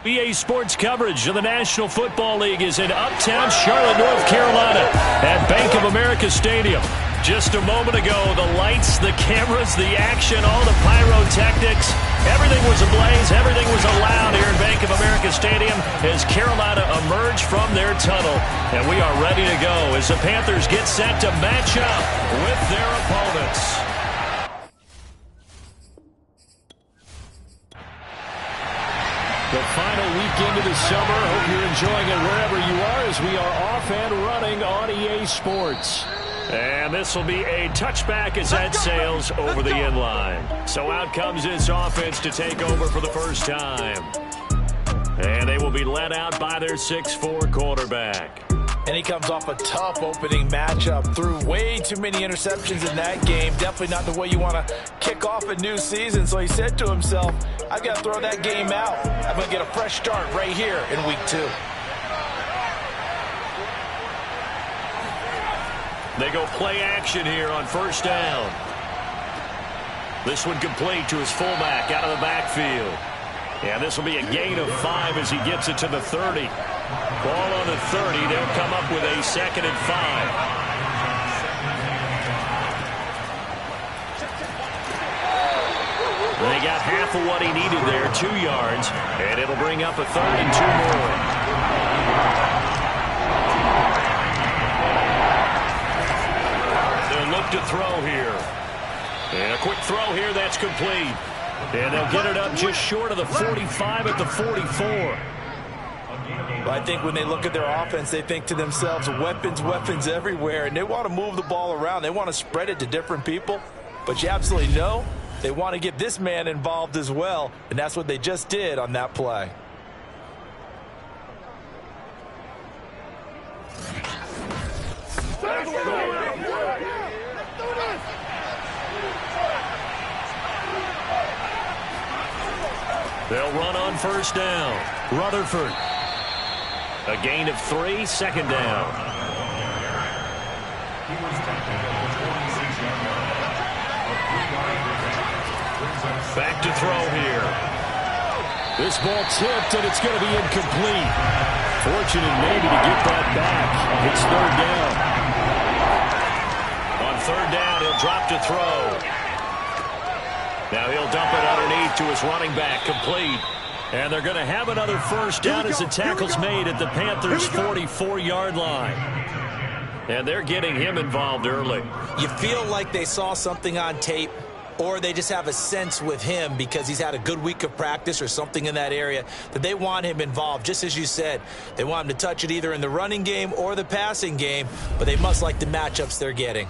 EA Sports coverage of the National Football League is in uptown Charlotte, North Carolina at Bank of America Stadium. Just a moment ago, the lights, the cameras, the action, all the pyrotechnics, everything was ablaze, everything was allowed here in Bank of America Stadium as Carolina emerged from their tunnel. And we are ready to go as the Panthers get set to match up with their opponents. The final weekend of the summer. Hope you're enjoying it wherever you are as we are off and running on EA Sports. And this will be a touchback as that sails over the inline. So out comes this offense to take over for the first time. And they will be led out by their 6'4" quarterback. And he comes off a tough opening matchup. Threw way too many interceptions in that game. Definitely not the way you want to kick off a new season. So he said to himself, I've got to throw that game out. I'm going to get a fresh start right here in week 2. They go play action here on first down. This one complete to his fullback out of the backfield. And this will be a gain of 5 as he gets it to the 30. Ball on the 30. They'll come up with a 2nd and 5. They got half of what he needed there, 2 yards. And it'll bring up a 3rd and 2 more. To throw here. And a quick throw here that's complete. And they'll get it up just short of the 45 at the 44. Well, I think when they look at their offense, they think to themselves, weapons everywhere, and they want to move the ball around. They want to spread it to different people. But you absolutely know they want to get this man involved as well, and that's what they just did on that play. They'll run on first down. Rutherford. A gain of 3, 2nd down. Back to throw here. This ball tipped, and it's going to be incomplete. Fortunate maybe to get that back. It's 3rd down. On 3rd down, he'll drop to throw. Now he'll dump it underneath to his running back, complete. And they're going to have another first down as the tackle's made at the Panthers' 44-yard line. And they're getting him involved early. You feel like they saw something on tape, or they just have a sense with him because he's had a good week of practice or something in that area that they want him involved. Just as you said, they want him to touch it either in the running game or the passing game, but they must like the matchups they're getting.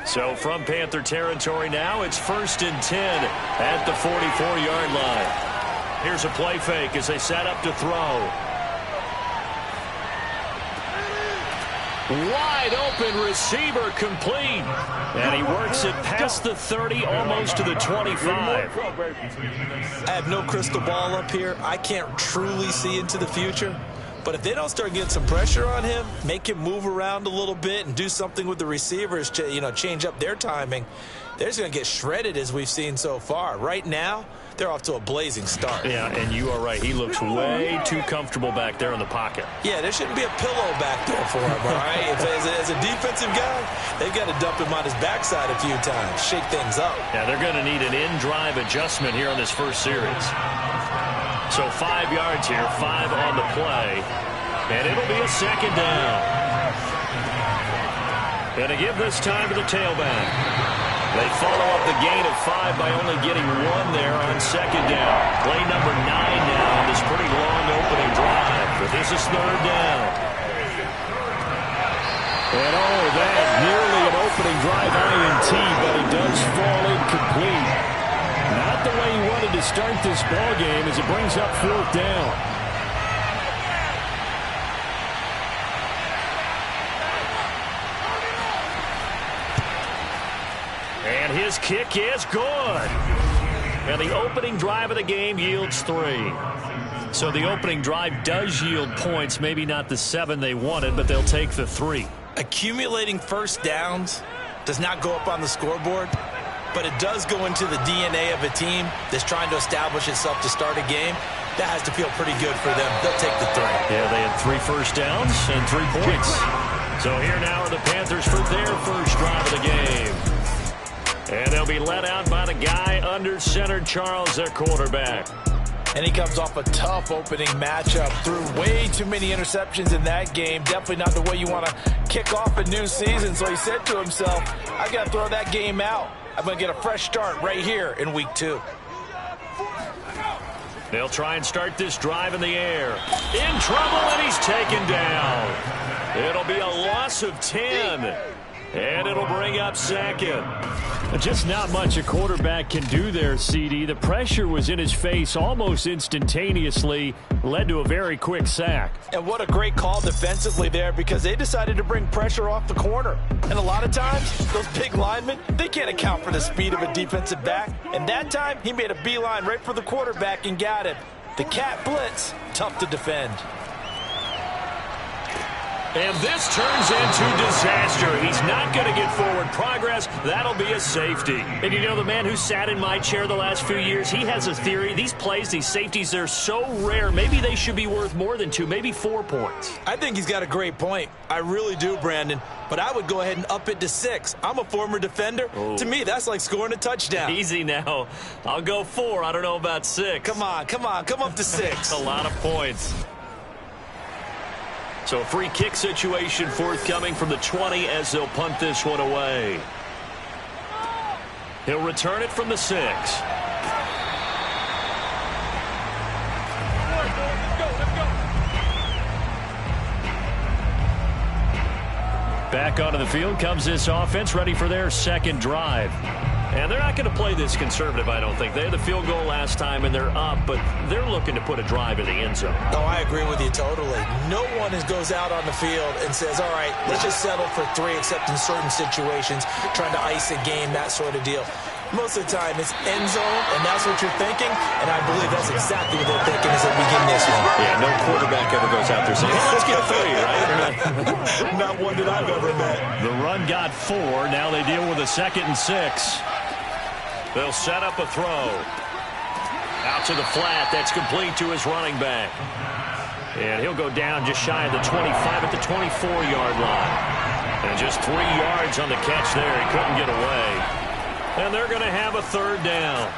So from Panther territory now, it's 1st and 10 at the 44-yard line. Here's a play fake as they set up to throw. Wide open receiver, complete. And he works it past the 30, almost to the 25. I have no crystal ball up here. I can't truly see into the future. But if they don't start getting some pressure on him, make him move around a little bit and do something with the receivers to, change up their timing, they're just going to get shredded as we've seen so far. Right now, they're off to a blazing start. Yeah, and you are right. He looks way too comfortable back there in the pocket. Yeah, there shouldn't be a pillow back there for him, all right? As a defensive guy, they've got to dump him on his backside a few times, shake things up. Yeah, they're going to need an in-drive adjustment here on this first series. So 5 yards here, 5 on the play. And it'll be a 2nd down. And to give this time to the tailback. They follow up the gain of 5 by only getting 1 there on 2nd down. Play number 9 now on this pretty long opening drive. But this is 3rd down. And that nearly an opening drive INT, but it does fall incomplete. Not the way he wanted to start this ball game as it brings up 4th down. And his kick is good. And the opening drive of the game yields 3. So the opening drive does yield points, maybe not the 7 they wanted, but they'll take the 3. Accumulating first downs does not go up on the scoreboard, but it does go into the DNA of a team that's trying to establish itself to start a game. That has to feel pretty good for them. They'll take the 3. Yeah, they had 3 first downs and 3 points. So here now are the Panthers for their first drive of the game. And they'll be led out by the guy under center, Charles, their quarterback. And he comes off a tough opening matchup. Threw way too many interceptions in that game. Definitely not the way you want to kick off a new season. So he said to himself, I got to throw that game out. I'm going to get a fresh start right here in week 2. They'll try and start this drive in the air. In trouble, and he's taken down. It'll be a loss of 10. And it'll bring up second. Just not much a quarterback can do there, CD. The pressure was in his face almost instantaneously. Led to a very quick sack. And what a great call defensively there, because they decided to bring pressure off the corner. And a lot of times, those big linemen, they can't account for the speed of a defensive back. And that time, he made a beeline right for the quarterback and got him. The cat blitz, tough to defend. And this turns into disaster. He's not going to get forward progress. That'll be a safety. And you know, the man who sat in my chair the last few years, he has a theory. These plays, these safeties, they're so rare. Maybe they should be worth more than 2, maybe 4 points. I think he's got a great point. I really do, Brandon. But I would go ahead and up it to 6. I'm a former defender. Oh. To me, that's like scoring a touchdown. Easy now. I'll go 4. I don't know about 6. Come on. Come up to 6. A lot of points. So a free kick situation forthcoming from the 20 as they'll punt this one away. He'll return it from the 6. Back onto the field comes this offense, ready for their second drive. And they're not going to play this conservative, I don't think. They had the field goal last time, and they're up, but they're looking to put a drive in the end zone. Oh, I agree with you totally. No one goes out on the field and says, all right, let's just settle for 3, except in certain situations, trying to ice a game, that sort of deal. Most of the time, it's end zone, and that's what you're thinking, and I believe that's exactly what they're thinking as they begin this one. Yeah, no quarterback ever goes out there saying, hey, let's get 3, right? Not one that I've ever met. The run got 4. Now they deal with a 2nd and 6. They'll set up a throw. Out to the flat. That's complete to his running back. And he'll go down just shy of the 25 at the 24-yard line. And just 3 yards on the catch there. He couldn't get away. And they're going to have a 3rd down.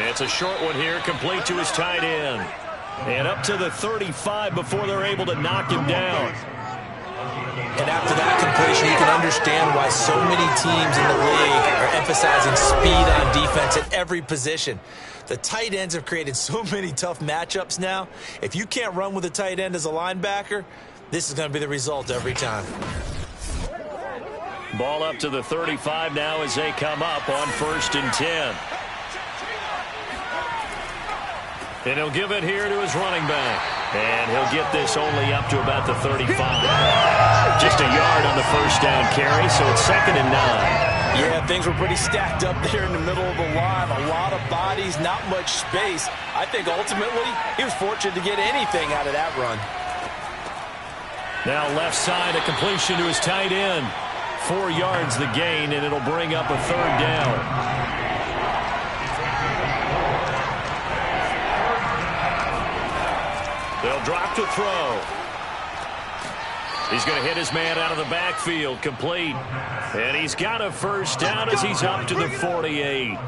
It's a short one here, complete to his tight end. And up to the 35 before they're able to knock him down. And after that completion, you can understand why so many teams in the league are emphasizing speed on defense at every position. The tight ends have created so many tough matchups now. If you can't run with a tight end as a linebacker, this is going to be the result every time. Ball up to the 35 now as they come up on 1st and 10. And he'll give it here to his running back. And he'll get this only up to about the 35. Just a yard on the 1st down carry, so it's 2nd and 9. Yeah, things were pretty stacked up there in the middle of the line. A lot of bodies, not much space. I think ultimately he was fortunate to get anything out of that run. Now left side, a completion to his tight end. 4 yards the gain, and it'll bring up a 3rd down. They'll drop to throw. He's going to hit his man out of the backfield, complete. And he's got a 1st down as he's up to the 48.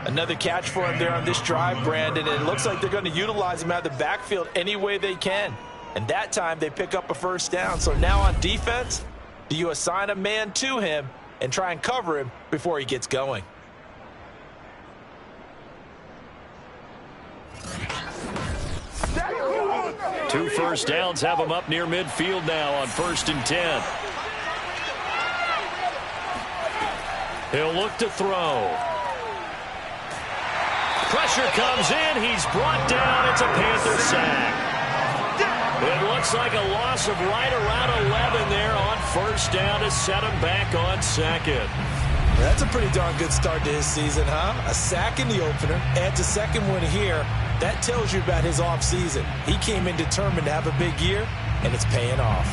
Another catch for him there on this drive, Brandon. And it looks like they're going to utilize him out of the backfield any way they can. And that time they pick up a 1st down. So now on defense, do you assign a man to him and try and cover him before he gets going? Two 1st downs have him up near midfield now on 1st and 10. He'll look to throw. Pressure comes in. He's brought down. It's a Panther sack. It looks like a loss of right around 11 there on 1st down to set him back on 2nd. That's a pretty darn good start to his season, huh? A sack in the opener, adds a 2nd one here. That tells you about his offseason. He came in determined to have a big year, and it's paying off.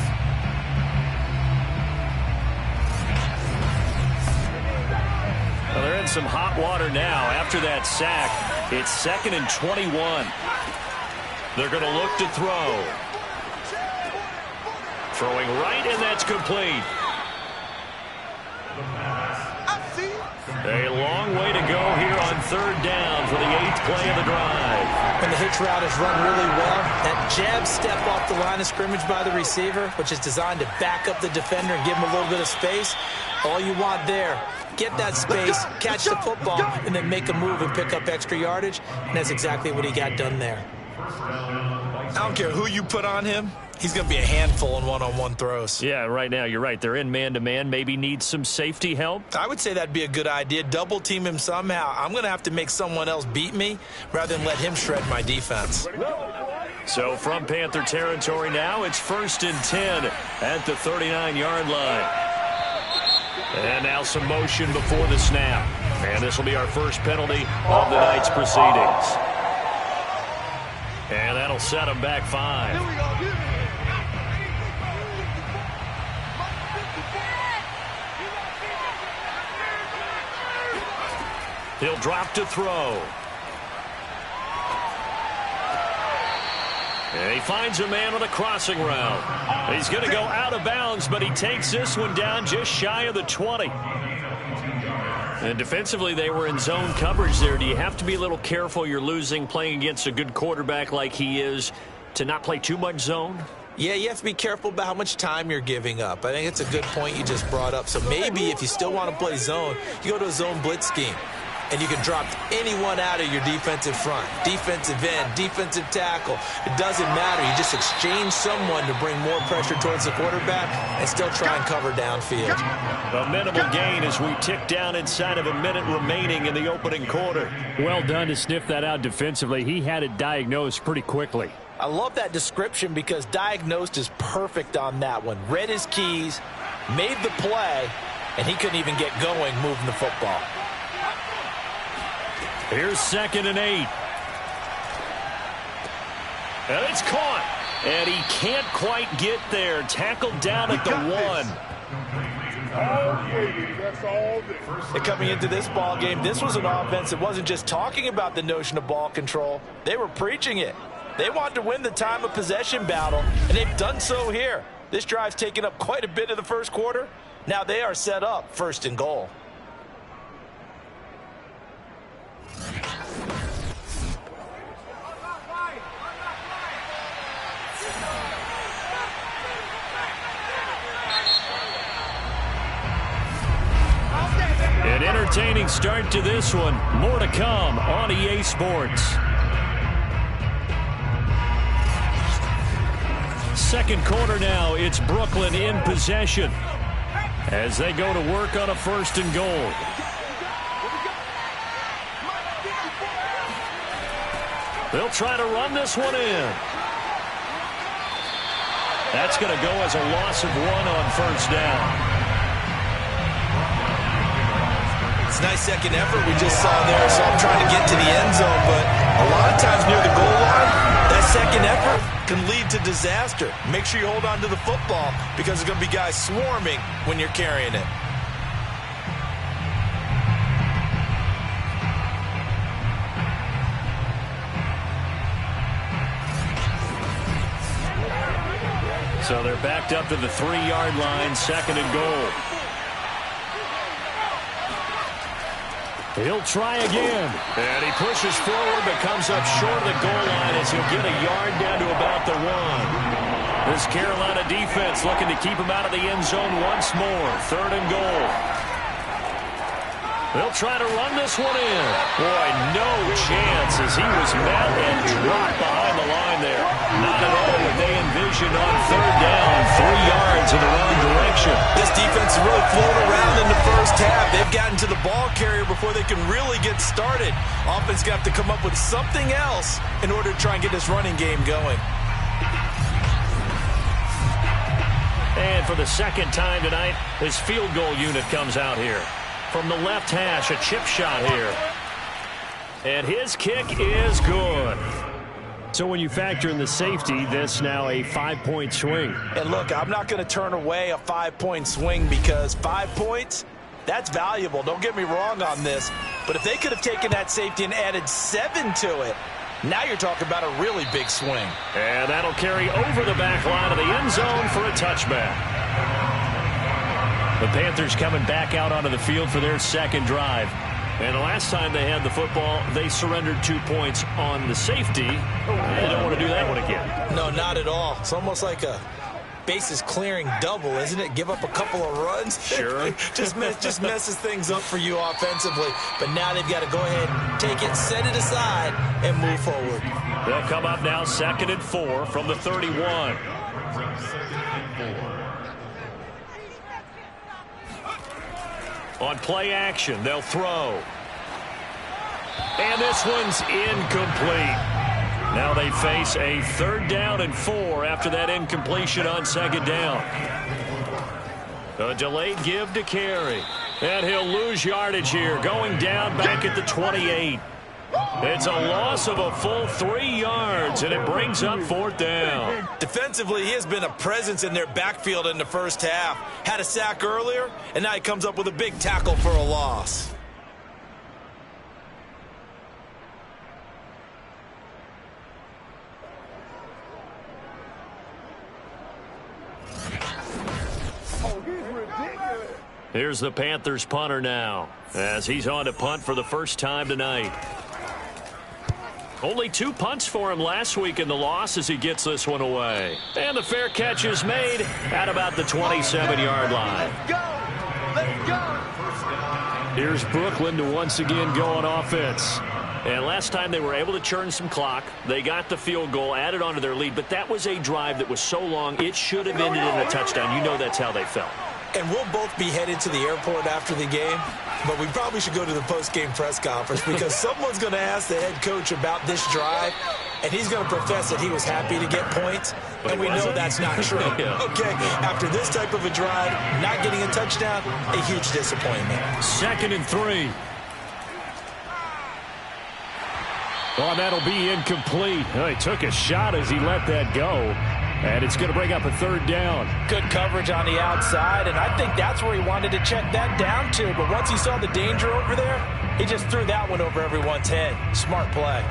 in some hot water now after that sack. It's 2nd and 21. They're going to look to throw. Throwing right, and that's complete. A long way to go here on 3rd down for the 8th play of the drive. When the hitch route is run really well, that jab step off the line of scrimmage by the receiver, which is designed to back up the defender and give him a little bit of space, all you want there, get that space, catch the football, and then make a move and pick up extra yardage, and that's exactly what he got done there. I don't care who you put on him. He's going to be a handful in one-on-one throws. Yeah, right now, you're right. They're in man-to-man. Maybe need some safety help. I would say that'd be a good idea. Double team him somehow. I'm going to have to make someone else beat me rather than let him shred my defense. So from Panther territory now, it's 1st and 10 at the 39-yard line. And now some motion before the snap. And this will be our first penalty of the night's proceedings. And that'll set him back 5. Here we go. He'll drop to throw. And he finds a man on a crossing route. He's going to go out of bounds, but he takes this one down just shy of the 20. And defensively, they were in zone coverage there. Do you have to be a little careful? You're losing playing against a good quarterback like he is to not play too much zone? Yeah, you have to be careful about how much time you're giving up. I think it's a good point you just brought up. So maybe if you still want to play zone, you go to a zone blitz scheme. And you can drop anyone out of your defensive front, defensive end, defensive tackle. It doesn't matter. You just exchange someone to bring more pressure towards the quarterback and still try and cover downfield. A minimal gain as we tick down inside of a minute remaining in the opening quarter. Well done to sniff that out defensively. He had it diagnosed pretty quickly. I love that description because diagnosed is perfect on that one. Read his keys, made the play, and he couldn't even get going moving the football. Here's 2nd and 8. And it's caught. And he can't quite get there. Tackled down at the 1. And coming into this ball game, this was an offense that wasn't just talking about the notion of ball control. They were preaching it. They wanted to win the time of possession battle, and they've done so here. This drive's taken up quite a bit of the first quarter. Now they are set up 1st and goal. An entertaining start to this one. More to come on EA Sports. Second quarter now. It's Brooklyn in possession as they go to work on a 1st and goal. They'll try to run this one in. That's going to go as a loss of 1 on 1st down. It's a nice second effort we just saw there. So I'm trying to get to the end zone, but a lot of times near the goal line, that second effort can lead to disaster. Make sure you hold on to the football because there's going to be guys swarming when you're carrying it. So they're backed up to the 3-yard line, 2nd and goal. He'll try again. And he pushes forward but comes up short of the goal line as he'll get a yard down to about the 1. This Carolina defense looking to keep him out of the end zone once more. 3rd and goal. They'll try to run this one in. Boy, no chance as he was met and dropped behind the line there. Not at all what they envisioned on 3rd down. 3 yards in the wrong direction. This defense is really flown around in the first half. They've gotten to the ball carrier before they can really get started. Offense got to come up with something else in order to try and get this running game going. And for the 2nd time tonight, his field goal unit comes out here. From the left hash, a chip shot here. And his kick is good. So when you factor in the safety, that's now a 5-point swing. And look, I'm not going to turn away a 5-point swing because 5 points, That's valuable. Don't get me wrong on this. But if they could have taken that safety and added 7 to it, now you're talking about a really big swing. And that'll carry over the back line of the end zone for a touchback. The Panthers coming back out onto the field for their second drive. And the last time they had the football, they surrendered 2 points on the safety. They don't want to do that one again. No, not at all. It's almost like a bases clearing double, isn't it? Give up a couple of runs. Sure. just messes things up for you offensively. But now they've got to go ahead, take it, set it aside, and move forward. They'll come up now 2nd and 4 from the 31. On play action, they'll throw. And this one's incomplete. Now they face a 3rd down and 4 after that incompletion on 2nd down. A delayed give to carry. And he'll lose yardage here, going down back at the 28. It's a loss of a full 3 yards, and it brings up 4th down. Defensively, he has been a presence in their backfield in the first half. Had a sack earlier, and now he comes up with a big tackle for a loss. Here's the Panthers punter now, as he's on to punt for the first time tonight. Only 2 punts for him last week in the loss as he gets this one away. And the fair catch is made at about the 27-yard line. Let's go! Here's Brooklyn to once again go on offense. And last time they were able to churn some clock. They got the field goal, added on to their lead, but that was a drive that was so long it should have ended in a touchdown. You know that's how they felt. And we'll both be headed to the airport after the game, but we probably should go to the post-game press conference because someone's going to ask the head coach about this drive, and he's going to profess that he was happy to get points, and we know that's not true. Yeah. Okay, after this type of a drive, not getting a touchdown, a huge disappointment. 2nd and 3. Oh, that'll be incomplete. Oh, he took a shot as he let that go. And it's going to bring up a 3rd down. Good coverage on the outside, and I think that's where he wanted to check that down to. But once he saw the danger over there, he just threw that one over everyone's head. Smart play.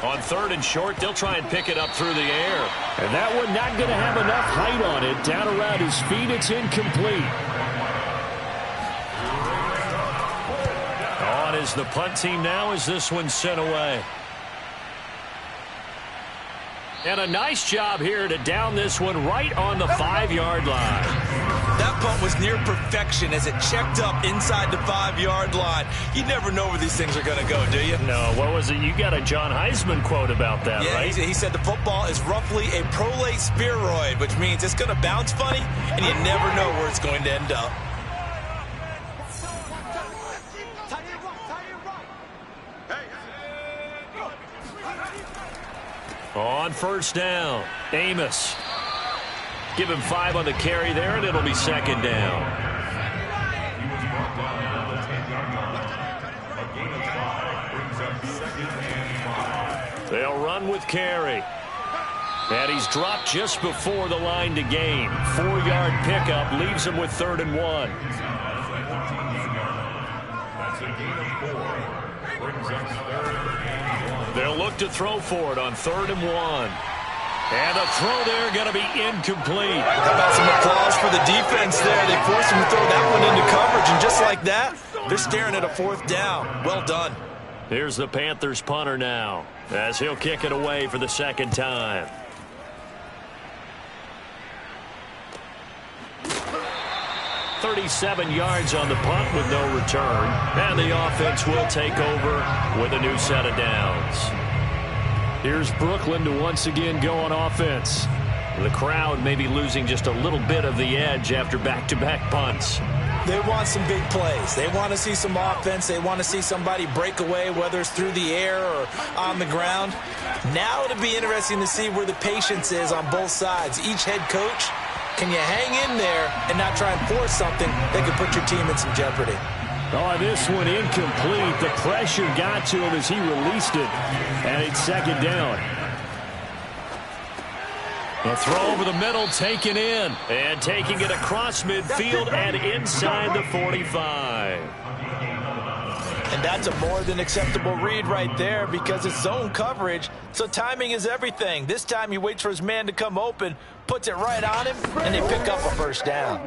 On 3rd and short, they'll try and pick it up through the air. And that one not going to have enough height on it. Down around his feet, it's incomplete. On is the punt team now as this one's sent away. And a nice job here to down this one right on the 5-yard line. That punt was near perfection as it checked up inside the 5-yard line. You never know where these things are going to go, do you? No, what was it? You got a John Heisman quote about that, yeah, right? He said the football is roughly a prolate spheroid, which means it's going to bounce funny, and you never know where it's going to end up. On 1st down, Amos. Give him 5 on the carry there, and it'll be second down. They'll run with carry. And he's dropped just before the line to gain. 4-yard pickup leaves him with 3rd and 1. They'll look to throw for it on 3rd and 1. And a throw there going to be incomplete. How about some applause for the defense there? They forced him to throw that one into coverage, and just like that, they're staring at a 4th down. Well done. Here's the Panthers punter now, as he'll kick it away for the 2nd time. $37 yards on the punt with no return. And the offense will take over with a new set of downs. Here's Brooklyn to once again go on offense. The crowd may be losing just a little bit of the edge after back-to-back punts. They want some big plays. They want to see some offense. They want to see somebody break away, whether it's through the air or on the ground. Now it'll be interesting to see where the patience is on both sides. Each head coach, can you hang in there and not try and force something that could put your team in some jeopardy? Oh, this one incomplete. The pressure got to him as he released it. And it's 2nd down. A throw over the middle, taken in. And taking it across midfield and inside the 45. And that's a more than acceptable read right there because it's zone coverage, so timing is everything. This time he waits for his man to come open, puts it right on him, and they pick up a 1st down.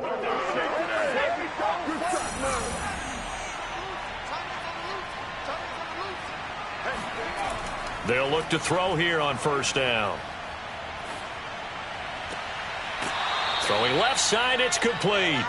They'll look to throw here on 1st down. Throwing left side, it's complete.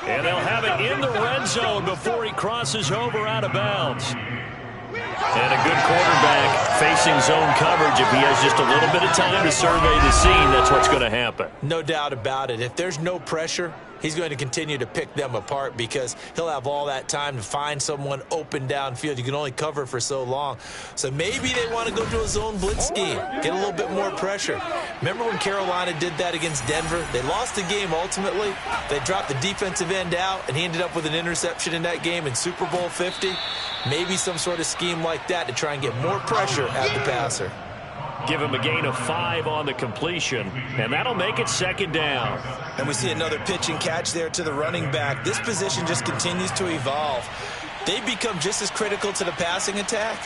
And they'll have it in the red zone before he crosses over out of bounds. And a good quarterback facing zone coverage. If he has just a little bit of time to survey the scene, that's what's going to happen. No doubt about it. If there's no pressure, he's going to continue to pick them apart because he'll have all that time to find someone open downfield. You can only cover for so long. So maybe they want to go to a zone blitz scheme, get a little bit more pressure. Remember when Carolina did that against Denver? They lost the game ultimately. They dropped the defensive end out, and he ended up with an interception in that game in Super Bowl 50. Maybe some sort of scheme like that to try and get more pressure at the passer. Give him a gain of 5 on the completion, and that'll make it 2nd down. And we see another pitch and catch there to the running back. This position just continues to evolve. They become just as critical to the passing attack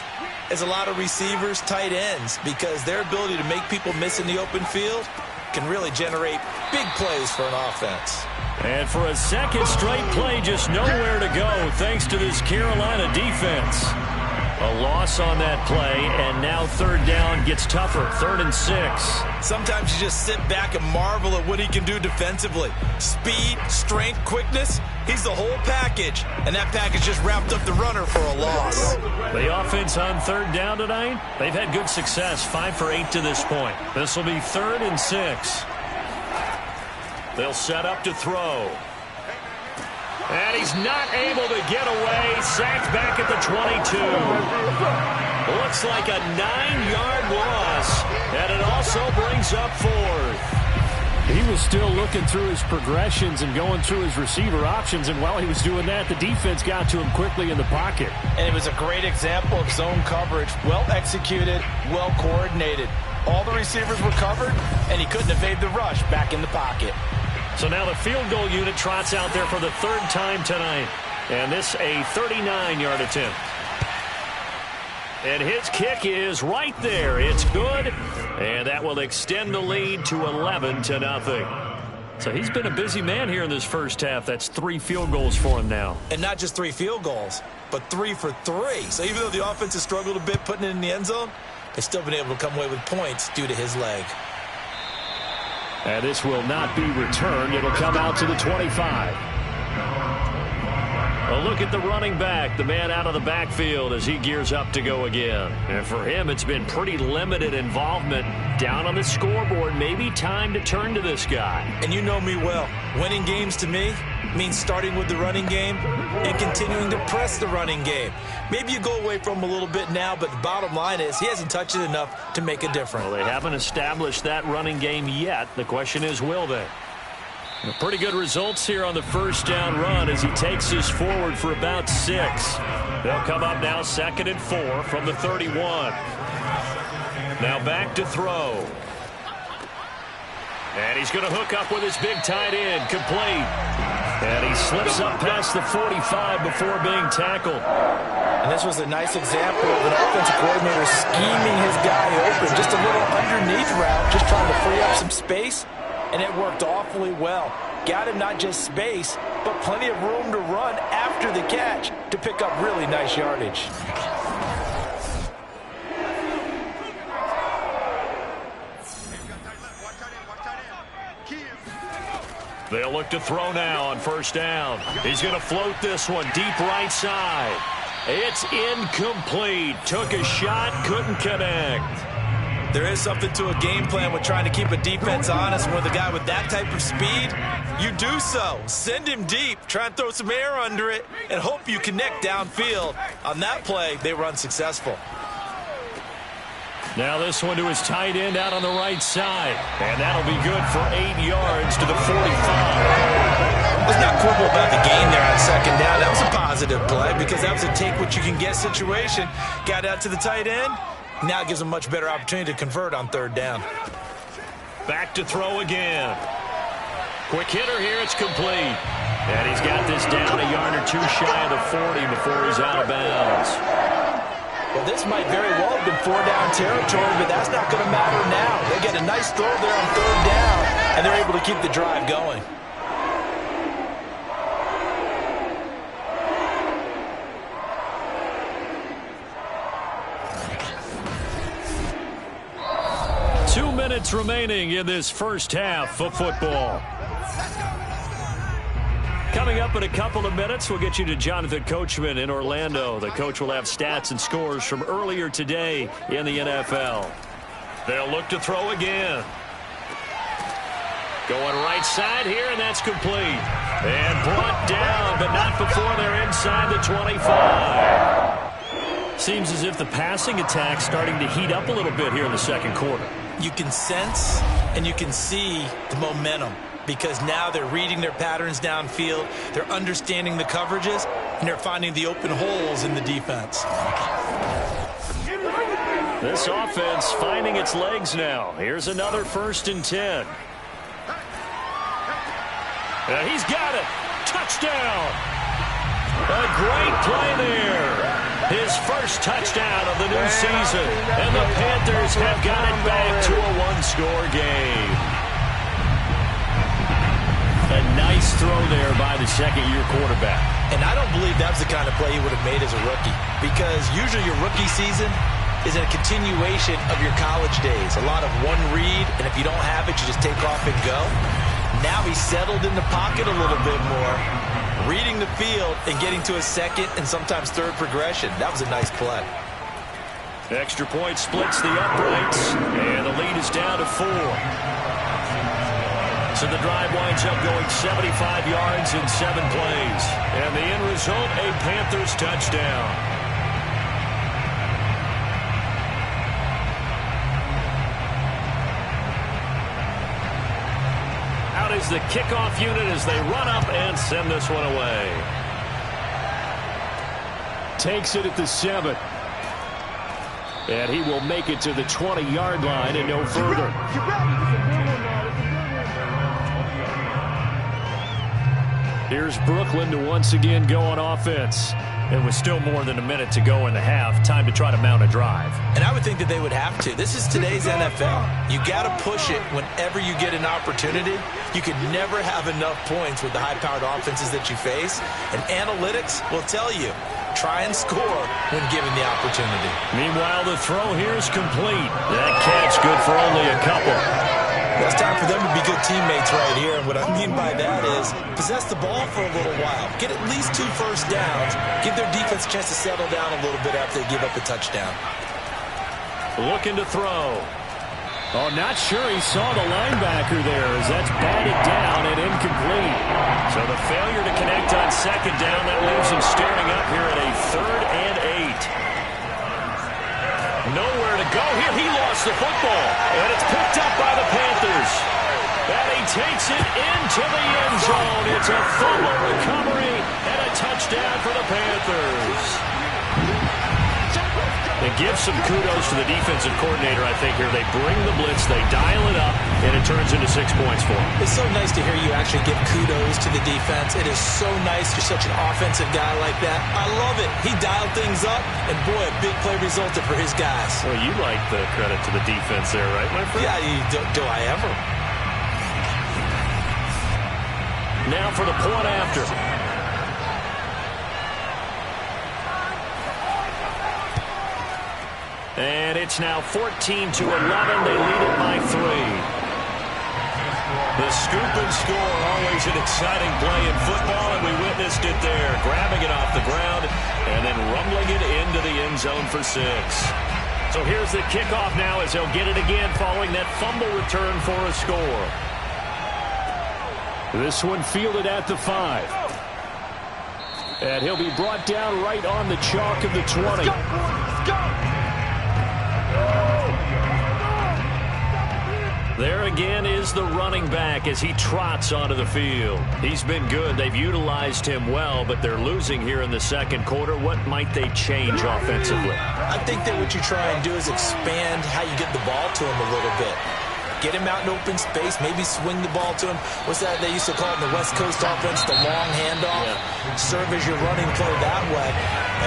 as a lot of receivers, tight ends, because their ability to make people miss in the open field can really generate big plays for an offense. And for a 2nd straight play, just nowhere to go thanks to this Carolina defense. A loss on that play, and now 3rd down gets tougher. 3rd and 6. Sometimes you just sit back and marvel at what he can do defensively. Speed, strength, quickness, he's the whole package. And that package just wrapped up the runner for a loss. The offense on 3rd down tonight, they've had good success, 5 for 8 to this point. This will be 3rd and 6. They'll set up to throw. And he's not able to get away. Sacked back at the 22. Looks like a 9-yard loss. And it also brings up 4th. He was still looking through his progressions and going through his receiver options. And while he was doing that, the defense got to him quickly in the pocket. And it was a great example of zone coverage. Well executed, well coordinated. All the receivers were covered, and he couldn't evade the rush back in the pocket. So now the field goal unit trots out there for the 3rd time tonight. And this a 39-yard attempt. And his kick is right there. It's good. And that will extend the lead to 11-0. So he's been a busy man here in this first half. That's 3 field goals for him now. And not just 3 field goals, but 3 for 3. So even though the offense has struggled a bit putting it in the end zone, they've still been able to come away with points due to his leg. And this will not be returned. It'll come out to the 25. A look at the running back, the man out of the backfield as he gears up to go again. And for him, it's been pretty limited involvement down on the scoreboard. Maybe time to turn to this guy. And you know me well. Winning games to me means starting with the running game and continuing to press the running game. Maybe you go away from him a little bit now, but the bottom line is he hasn't touched it enough to make a difference. Well, they haven't established that running game yet. The question is, will they? Pretty good results here on the first down run as he takes us forward for about 6. They'll come up now 2nd and 4 from the 31. Now back to throw. And he's going to hook up with his big tight end, complete. And he slips up past the 45 before being tackled. And this was a nice example of an offensive coordinator scheming his guy open. Just a little underneath route, just trying to free up some space. And it worked awfully well. Got him not just space, but plenty of room to run after the catch to pick up really nice yardage. They'll look to throw now on first down. He's going to float this one deep right side. It's incomplete. Took a shot, couldn't connect. There is something to a game plan with trying to keep a defense honest. With a guy with that type of speed, you do so. Send him deep, try and throw some air under it, and hope you connect downfield. On that play, they were unsuccessful. Now this one to his tight end out on the right side. And that'll be good for 8 yards to the 45. Let's not quibble about the gain there on second down. That was a positive play because that was a take-what-you-can-get situation. Got out to the tight end. Now it gives him a much better opportunity to convert on third down. Back to throw again. Quick hitter here, it's complete. And he's got this down a yard or 2 shy of the 40 before he's out of bounds. Well, this might very well have been 4-down territory, but that's not going to matter now. They get a nice throw there on third down, and they're able to keep the drive going. Minutes remaining in this first half of football. Coming up in a couple of minutes, we'll get you to Jonathan Coachman in Orlando. The coach will have stats and scores from earlier today in the NFL. They'll look to throw again. Going right side here, and that's complete. And brought down, but not before they're inside the 25. Seems as if the passing attack's starting to heat up a little bit here in the second quarter. You can sense and you can see the momentum because now they're reading their patterns downfield, they're understanding the coverages, and they're finding the open holes in the defense. This offense finding its legs now. Here's another 1st and 10. He's got it. Touchdown. A great play there. His first touchdown of the new season. And the Panthers have got it back to a 1-score game. A nice throw there by the second-year quarterback. And I don't believe that's the kind of play he would have made as a rookie. Because usually your rookie season is a continuation of your college days. A lot of one read, and if you don't have it, you just take off and go. Now he's settled in the pocket a little bit more, reading the field and getting to a second and sometimes third progression. That was a nice play. Extra point splits the uprights, and the lead is down to 4. So the drive winds up going 75 yards in 7 plays. And the end result, a Panthers touchdown. Out is the kickoff unit as they run up and send this one away. Takes it at the 7. And he will make it to the 20-yard line and no further. Here's Brooklyn to once again go on offense. It was still more than a minute to go in the half. Time to try to mount a drive. And I would think that they would have to. This is today's NFL. You got to push it whenever you get an opportunity. You can never have enough points with the high-powered offenses that you face. And analytics will tell you, try and score when given the opportunity. Meanwhile, the throw here is complete. That catch good for only a couple. Well, it's time for them to be good teammates right here. And what I mean by that is possess the ball for a little while. Get at least 2 first downs. Give their defense a chance to settle down a little bit after they give up the touchdown. Looking to throw. Oh, not sure he saw the linebacker there as that's batted down and incomplete. So the failure to connect on second down, that leaves him staring up here at a 3rd and 8. Nowhere to go here. He lost the football, and it's picked up by the Panthers. And he takes it into the end zone. It's a fumble recovery and a touchdown for the Panthers. They give some kudos to the defensive coordinator, I think, here. They bring the blitz, they dial it up, and it turns into 6 points for them. It's so nice to hear you actually give kudos to the defense. It is so nice. You're such an offensive guy like that. I love it. He dialed things up, and boy, a big play resulted for his guys. Well, you like the credit to the defense there, right, my friend? Yeah, do I ever? Now for the point after. And it's now 14-11. They lead it by 3. The scoop and score, always an exciting play in football, and we witnessed it there. Grabbing it off the ground and then rumbling it into the end zone for 6. So here's the kickoff now as they'll get it again following that fumble return for a score. This one fielded at the 5. And he'll be brought down right on the chalk of the 20. Let's go! There again is the running back as he trots onto the field. He's been good. They've utilized him well, but they're losing here in the second quarter. What might they change offensively? I think that what you try and do is expand how you get the ball to him a little bit. Get him out in open space, maybe swing the ball to him. What's that they used to call it in the West Coast offense, the long handoff? Yeah. Serve as your running play that way,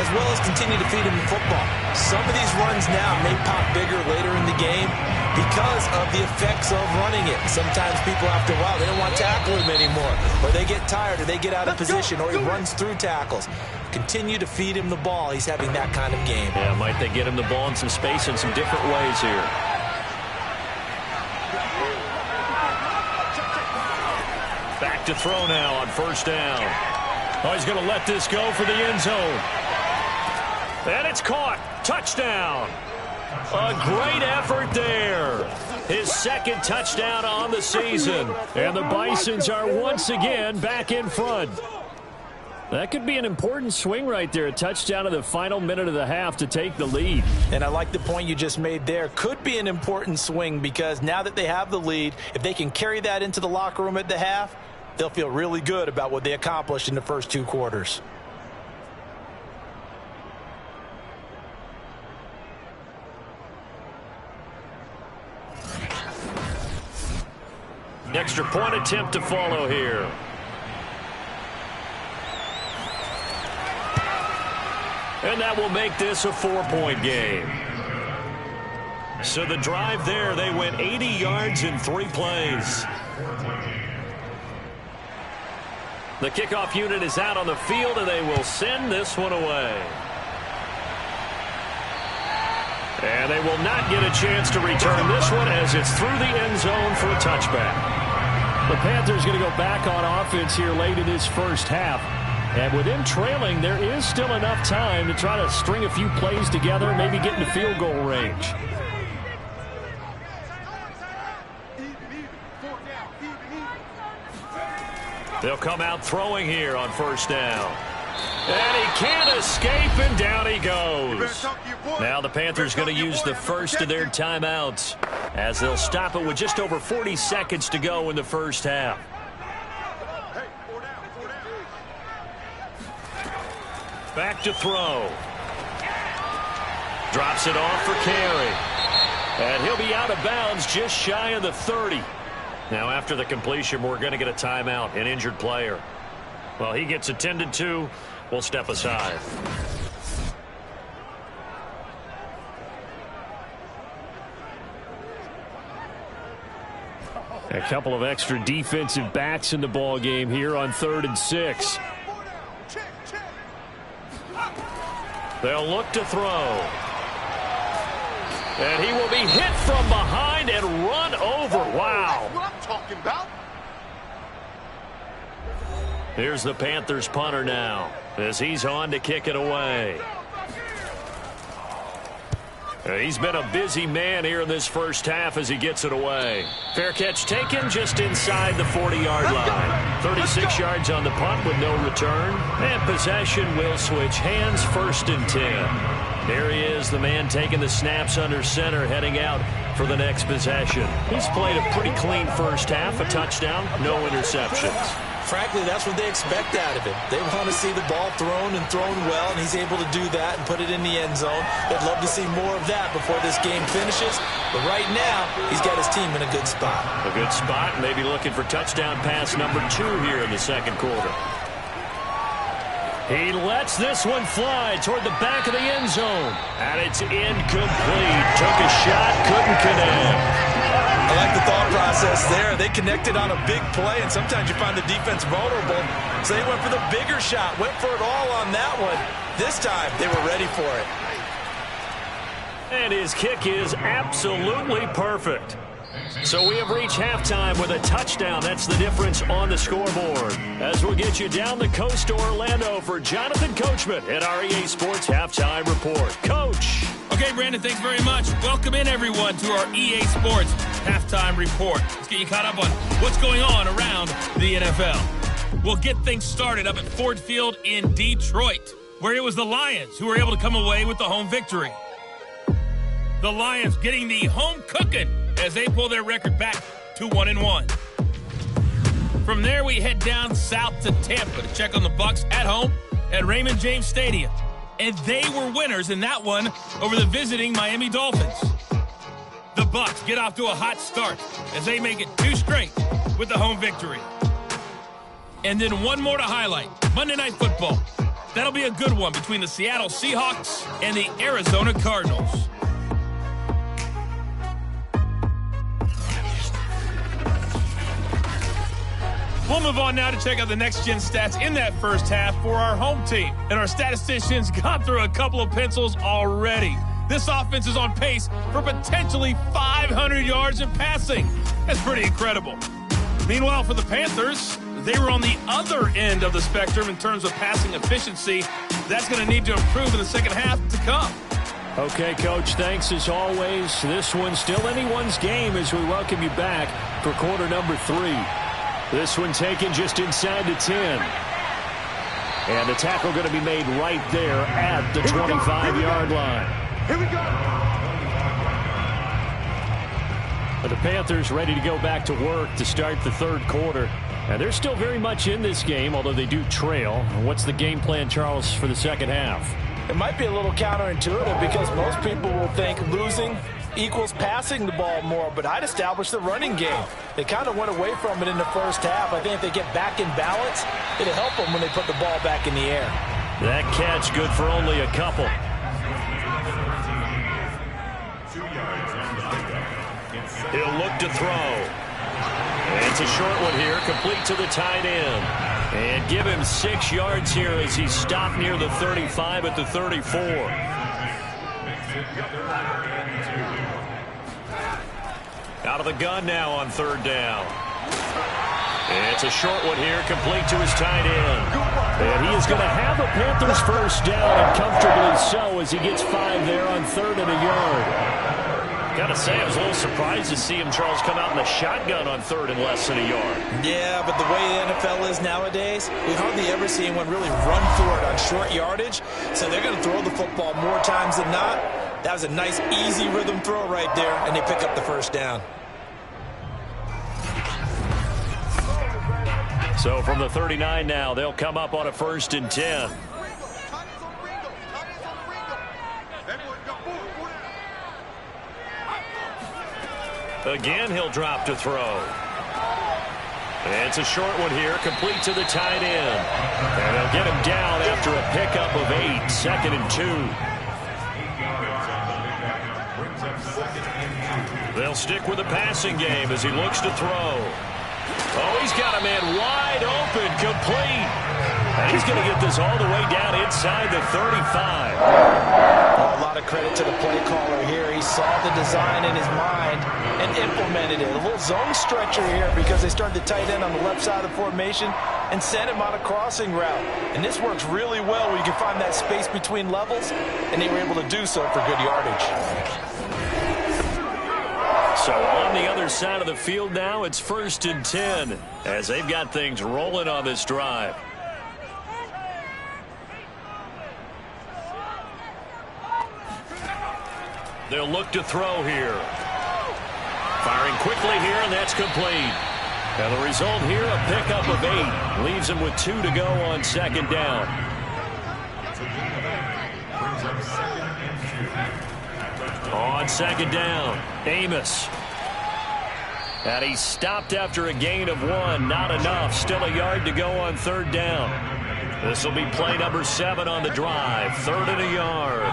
as well as continue to feed him the football. Some of these runs now may pop bigger later in the game because of the effects of running it. Sometimes people, after a while, they don't want to tackle him anymore, or they get tired, or they get out of position, or he runs through tackles. Continue to feed him the ball. He's having that kind of game. Yeah, might they get him the ball in some space in some different ways here. Back to throw now on first down. Oh, he's going to let this go for the end zone. And it's caught. Touchdown. A great effort there. His second touchdown on the season. And the Bisons are once again back in front. That could be an important swing right there. A touchdown in the final minute of the half to take the lead. And I like the point you just made there. Could be an important swing because now that they have the lead, if they can carry that into the locker room at the half, they'll feel really good about what they accomplished in the first 2 quarters. Extra point attempt to follow here. And that will make this a 4-point game. So the drive there, they went 80 yards in 3 plays. The kickoff unit is out on the field, and they will send this one away. And they will not get a chance to return this one as it's through the end zone for a touchback. The Panthers going to go back on offense here late in this first half. And with them trailing, there is still enough time to try to string a few plays together and maybe get into field goal range. They'll come out throwing here on first down. And he can't escape, and down he goes. Now the Panthers going to use the first of their timeouts as they'll stop it with just over 40 seconds to go in the first half. Back to throw. Drops it off for carry. And he'll be out of bounds just shy of the 30. Now after the completion, we're going to get a timeout, an injured player. Well, he gets attended to. We'll step aside. A couple of extra defensive backs in the ball game here on 3rd and 6. They'll look to throw. And he will be hit from behind and run over. Wow. That's what I'm talking about. Here's the Panthers punter now as he's on to kick it away. He's been a busy man here in this first half as he gets it away. Fair catch taken just inside the 40-yard line. 36 yards on the punt with no return. And possession will switch hands, 1st and 10. There he is, the man taking the snaps under center, heading out for the next possession. He's played a pretty clean first half, a touchdown, no interceptions. Frankly, that's what they expect out of him. They want to see the ball thrown and thrown well, and he's able to do that and put it in the end zone. They'd love to see more of that before this game finishes. But right now, he's got his team in a good spot. A good spot, maybe looking for touchdown pass number 2 here in the second quarter. He lets this one fly toward the back of the end zone. And it's incomplete. Took a shot, couldn't connect. I like the thought process there. They connected on a big play, and sometimes you find the defense vulnerable. So they went for the bigger shot, went for it all on that one. This time, they were ready for it. And his kick is absolutely perfect. So we have reached halftime with a touchdown. That's the difference on the scoreboard. As we'll get you down the coast to Orlando for Jonathan Coachman at our EA Sports Halftime Report. Coach. Okay, Brandon, thanks very much. Welcome in, everyone, to our EA Sports Halftime Report. Let's get you caught up on what's going on around the NFL. We'll get things started up at Ford Field in Detroit, where it was the Lions who were able to come away with the home victory. The Lions getting the home cooking as they pull their record back to 1-1. From there, we head down south to Tampa to check on the Bucs at home at Raymond James Stadium. And they were winners in that one over the visiting Miami Dolphins. The Bucs get off to a hot start as they make it 2 straight with the home victory. And then one more to highlight, Monday Night Football. That'll be a good one between the Seattle Seahawks and the Arizona Cardinals. We'll move on now to check out the next-gen stats in that first half for our home team. And our statisticians got through a couple of pencils already. This offense is on pace for potentially 500 yards in passing. That's pretty incredible. Meanwhile, for the Panthers, they were on the other end of the spectrum in terms of passing efficiency. That's going to need to improve in the second half to come. Okay, Coach, thanks as always. This one's still anyone's game as we welcome you back for quarter number 3. This one taken just inside the 10. And the tackle going to be made right there at the 25-yard line. Here we go. The Panthers ready to go back to work to start the third quarter. And they're still very much in this game, although they do trail. What's the game plan, Charles, for the second half? It might be a little counterintuitive because most people will think losing equals passing the ball more, but I'd establish the running game. They kind of went away from it in the first half. I think if they get back in balance, it'll help them when they put the ball back in the air. That catch good for only a couple. He'll look to throw. And it's a short one here, complete to the tight end. And give him 6 yards here as he's stopped near the 35 at the 34. Out of the gun now on third down. And it's a short one here, complete to his tight end. And he is going to have a Panthers first down, and comfortably so, as he gets 5 there on 3rd and a yard. Gotta say, I was a little surprised to see him, Charles, come out in the shotgun on 3rd and less than a yard. Yeah, but the way the NFL is nowadays, we hardly ever see anyone really run for it on short yardage. So they're going to throw the football more times than not. That was a nice, easy rhythm throw right there, and they pick up the first down. So from the 39 now, they'll come up on a 1st and 10. Again, he'll drop to throw. And it's a short one here, complete to the tight end. And they'll get him down after a pickup of 8, 2nd and 2. They'll stick with the passing game as he looks to throw. Oh, he's got a man wide open, complete. And he's going to get this all the way down inside the 35. A lot of credit to the play caller here. He saw the design in his mind and implemented it. A little zone stretcher here because they started the tight end on the left side of the formation. and send him on a crossing route. And this works really well where you can find that space between levels, and they were able to do so for good yardage. So on the other side of the field now, it's 1st and 10 as they've got things rolling on this drive. They'll look to throw here. Firing quickly here, and that's complete. And the result here, a pickup of 8. Leaves him with 2 to go on 2nd down. On 2nd down, Amos. And he's stopped after a gain of 1. Not enough. Still a yard to go on 3rd down. This will be play number 7 on the drive. 3rd and a yard.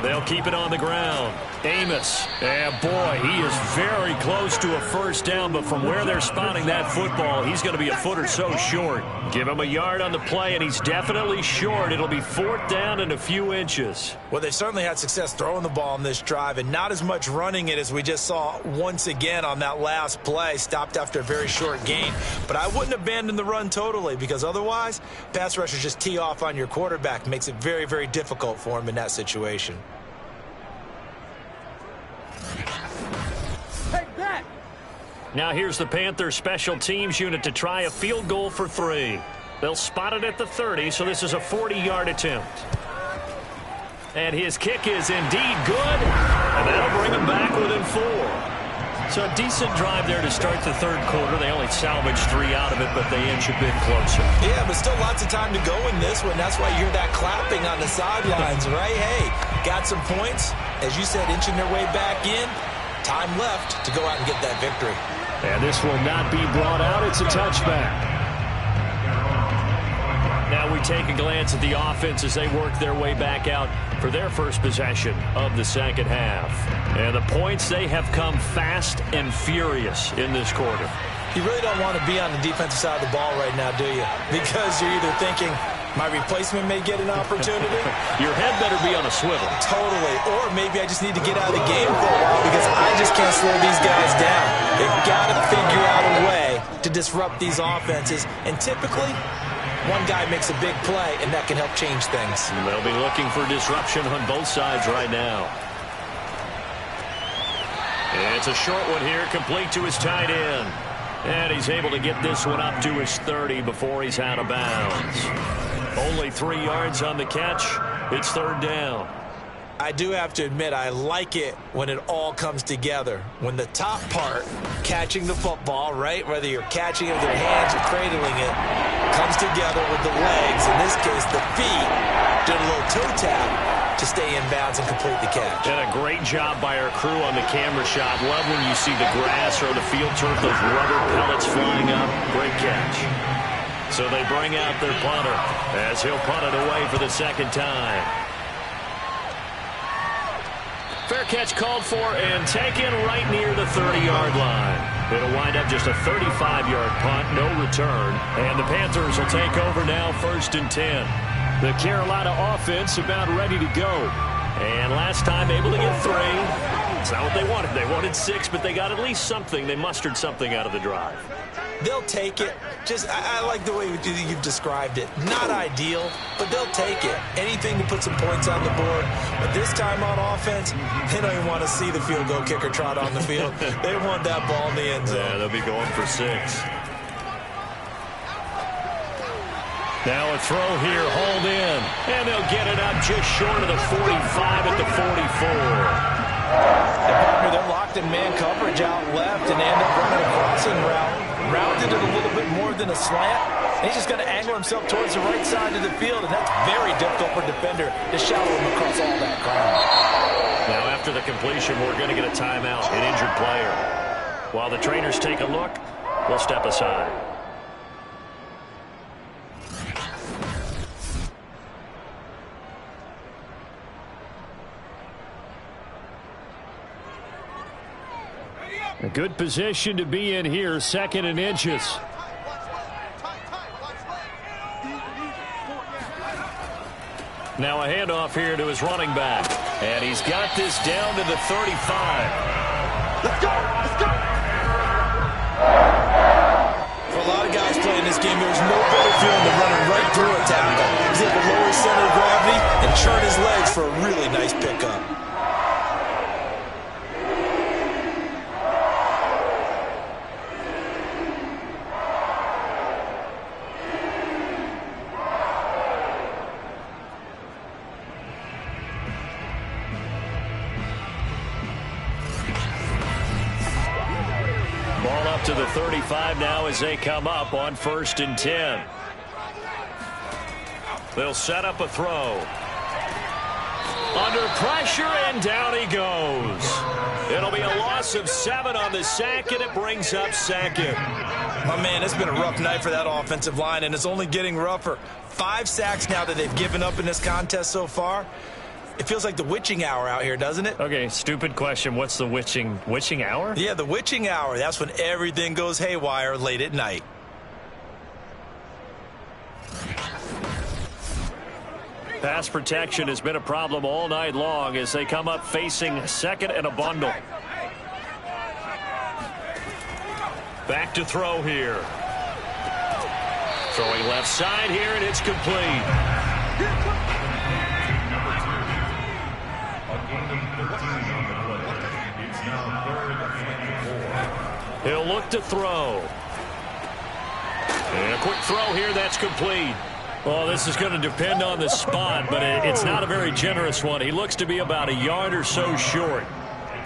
They'll keep it on the ground. Amos. And boy, he is very close to a 1st down, but from where they're spotting that football, he's going to be a foot or so short. Give him a yard on the play, and he's definitely short. It'll be 4th down and a few inches. Well, they certainly had success throwing the ball on this drive, and not as much running it as we just saw once again on that last play. Stopped after a very short gain. But I wouldn't abandon the run totally, because otherwise, pass rushers just tee off on your quarterback. Makes it very, very difficult for him in that situation. Now here's the Panthers special teams unit to try a field goal for 3. They'll spot it at the 30, so this is a 40-yard attempt. And his kick is indeed good, and that'll bring him back within 4. So a decent drive there to start the 3rd quarter. They only salvaged 3 out of it, but they inch a bit closer. Yeah, but still lots of time to go in this one. That's why you hear that clapping on the sidelines, right? Hey, got some points. As you said, inching their way back in. Time left to go out and get that victory. And this will not be brought out. It's a touchback. Now we take a glance at the offense as they work their way back out for their first possession of the 2nd half. And the points, they have come fast and furious in this quarter. You really don't want to be on the defensive side of the ball right now, do you? Because you're either thinking, my replacement may get an opportunity. Your head better be on a swivel. Totally. Or maybe I just need to get out of the game for a while because I just can't slow these guys down. They've got to figure out a way to disrupt these offenses. And typically, one guy makes a big play, and that can help change things. They'll be looking for disruption on both sides right now. It's a short one here, complete to his tight end. And he's able to get this one up to his 30 before he's out of bounds. Only 3 yards on the catch. It's 3rd down. I do have to admit, I like it when it all comes together. When the top part, catching the football, right, whether you're catching it with your hands or cradling it, comes together with the legs, in this case the feet, doing a little toe tap to stay in bounds and complete the catch. And a great job by our crew on the camera shot. Love when you see the grass or the field turf, those rubber pellets flying up. Great catch. So they bring out their punter as he'll punt it away for the 2nd time. Fair catch called for and taken right near the 30-yard line. It'll wind up just a 35-yard punt, no return. And the Panthers will take over now, 1st and 10. The Carolina offense about ready to go. And last time able to get 3. It's not what they wanted. They wanted 6, but they got at least something. They mustered something out of the drive. They'll take it. I like the way you've described it. Not ideal, but they'll take it. Anything to put some points on the board. But this time on offense, they don't even want to see the field goal kicker trot on the field. They want that ball in the end zone. Yeah, they'll be going for 6. Now a throw here, hauled in. And they'll get it up just short of the 45 at the 44. They're locked in man coverage out left, and they end up running a crossing route. Rounded it a little bit more than a slant. And he's just going to angle himself towards the right side of the field, and that's very difficult for a defender to shadow him across all that ground. Now after the completion, we're going to get a timeout, an injured player. While the trainers take a look, we'll step aside. A good position to be in here, 2nd and inches. Now a handoff here to his running back. And he's got this down to the 35. Let's go! Let's go! For a lot of guys playing this game, there's no better feeling than running right through a tackle. He's able to lower his center of gravity and churn his legs for a really nice pickup. Ball up to the 35 now as they come up on 1st and 10. They'll set up a throw. Under pressure, and down he goes. It'll be a loss of 7 on the sack, and it brings up 2nd. Oh, man, it's been a rough night for that offensive line, and it's only getting rougher. 5 sacks now that they've given up in this contest so far. It feels like the witching hour out here, doesn't it? Okay, stupid question. What's the witching hour? Yeah, the witching hour. That's when everything goes haywire late at night. Pass protection has been a problem all night long as they come up facing 2nd and a bundle. Back to throw here. Throwing left side here, and it's complete. He'll look to throw. And a quick throw here, that's complete. Well, this is going to depend on the spot, but it's not a very generous one. He looks to be about a yard or so short.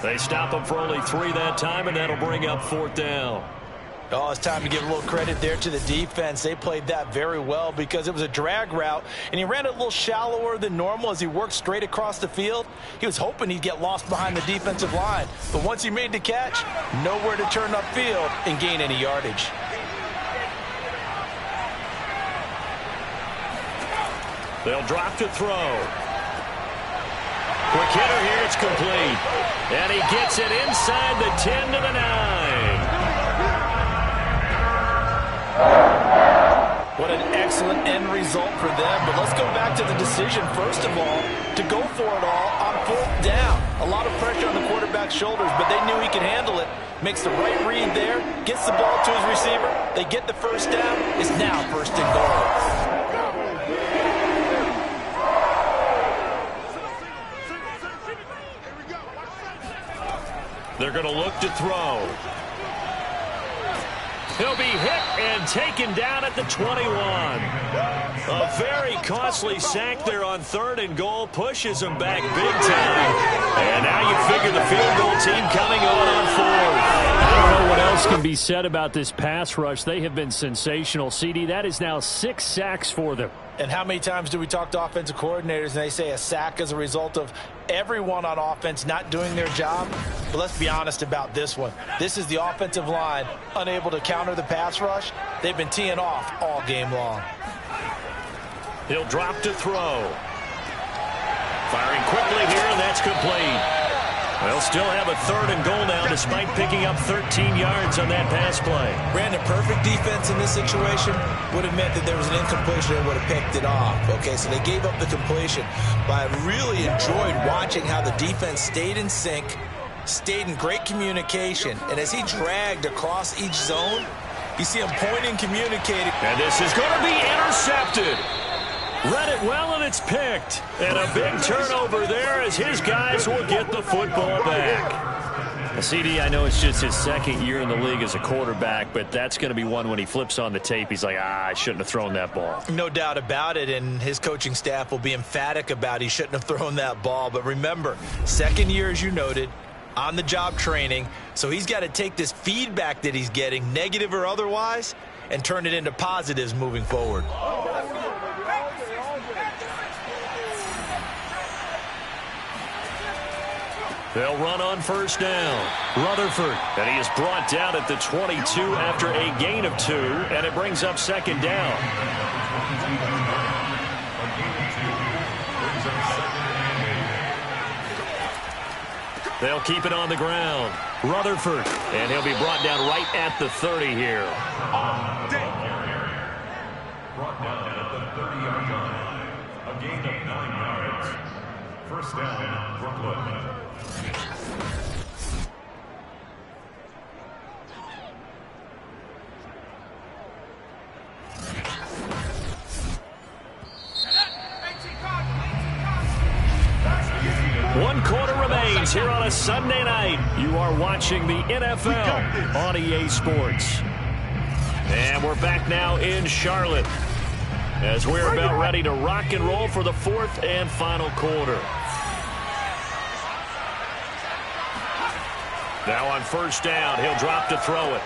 They stop him for only 3 that time, and that'll bring up 4th down. Oh, it's time to give a little credit there to the defense. They played that very well because it was a drag route, and he ran it a little shallower than normal as he worked straight across the field. He was hoping he'd get lost behind the defensive line, but once he made the catch, nowhere to turn upfield and gain any yardage. They'll drop to throw. Quick hitter here, it's complete. And he gets it inside the 10 to the 9. What an excellent end result for them. But let's go back to the decision, first of all, to go for it all on 4th down. A lot of pressure on the quarterback's shoulders, but they knew he could handle it. Makes the right read there, gets the ball to his receiver. They get the 1st down. It's now 1st and goal. They're going to look to throw. He'll be hit and taken down at the 21. A very costly sack there on 3rd and goal. Pushes him back big time. And now you figure the field goal team coming on 4th. I don't know what else can be said about this pass rush. They have been sensational. CD, that is now 6 sacks for them. And how many times do we talk to offensive coordinators and they say a sack is a result of everyone on offense not doing their job? But let's be honest about this one. This is the offensive line unable to counter the pass rush. They've been teeing off all game long. He'll drop to throw. Firing quickly here, and that's complete. They'll still have a 3rd and goal now despite picking up 13 yards on that pass play. Brandon, perfect defense in this situation would have meant that there was an incompletion and would have picked it off. Okay, so they gave up the completion. But I really enjoyed watching how the defense stayed in sync, stayed in great communication. And as he dragged across each zone, you see him pointing, communicating. And this is going to be intercepted. Read it well, and it's picked. And a big turnover there as his guys will get the football back. CD, I know it's just his 2nd year in the league as a quarterback, but that's going to be one when he flips on the tape. He's like, I shouldn't have thrown that ball. No doubt about it, and his coaching staff will be emphatic about he shouldn't have thrown that ball. But remember, 2nd year, as you noted, on-the-job training, so he's got to take this feedback that he's getting, negative or otherwise, and turn it into positives moving forward. They'll run on 1st down. Rutherford, and he is brought down at the 22 after a gain of 2, and it brings up 2nd down. They'll keep it on the ground. Rutherford, and he'll be brought down right at the 30 here. Brought down at the 30-yard line. A gain of 9 yards. 1st down, Brooklyn. 1 quarter remains here on a Sunday night. You are watching the NFL on EA Sports. And we're back now in Charlotte as we're about ready to rock and roll for the 4th and final quarter. Now on first down, he'll drop to throw it.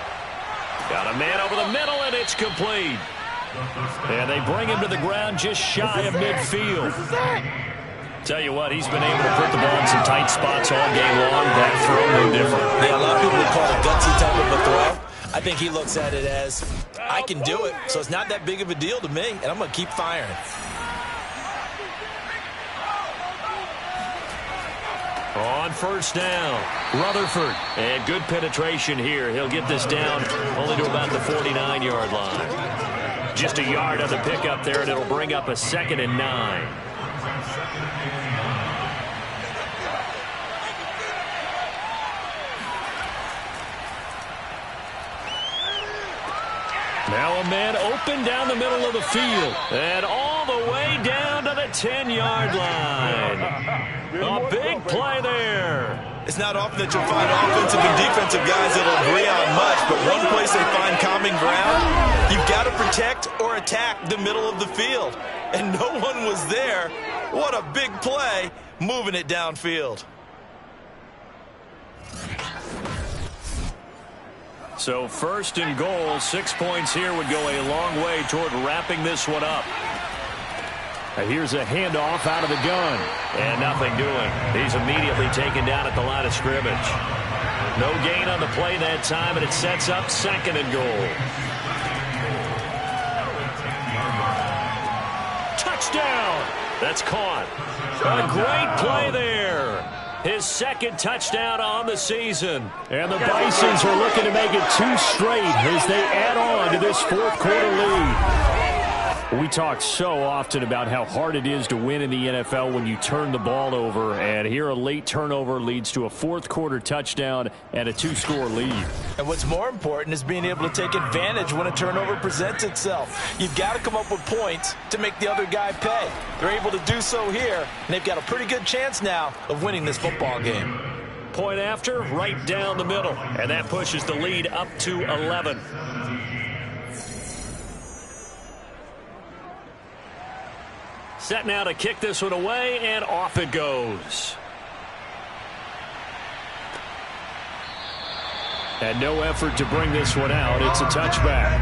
Got a man over the middle, and it's complete. And they bring him to the ground just shy of midfield. Tell you what, he's been able to put the ball in some tight spots all game long. That throw, no different. Yeah, a lot of people would call it a gutsy type of a throw. I think he looks at it as, I can do it, so it's not that big of a deal to me, and I'm going to keep firing. On first down, Rutherford. And good penetration here. He'll get this down only to about the 49-yard line. Just a yard on the pickup there, and it'll bring up a 2nd and 9. Now a man open down the middle of the field. And all the way down to the 10-yard line. A big play there. It's not often that you'll find offensive and defensive guys that will agree on much, but one place they find common ground, you've got to protect or attack the middle of the field. And no one was there. What a big play, moving it downfield. So 1st and goal, 6 points here would go a long way toward wrapping this one up. Here's a handoff out of the gun. And nothing doing. He's immediately taken down at the line of scrimmage. No gain on the play that time, and it sets up 2nd and goal. Touchdown! That's caught. A great play there. His 2nd touchdown on the season. And the Bisons are looking to make it 2 straight as they add on to this 4th quarter lead. We talk so often about how hard it is to win in the NFL when you turn the ball over. And here a late turnover leads to a 4th quarter touchdown and a 2-score lead. And what's more important is being able to take advantage when a turnover presents itself. You've got to come up with points to make the other guy pay. They're able to do so here, and they've got a pretty good chance now of winning this football game. Point after, right down the middle. And that pushes the lead up to 11. Set now to kick this one away, and off it goes. And no effort to bring this one out. It's a touchback.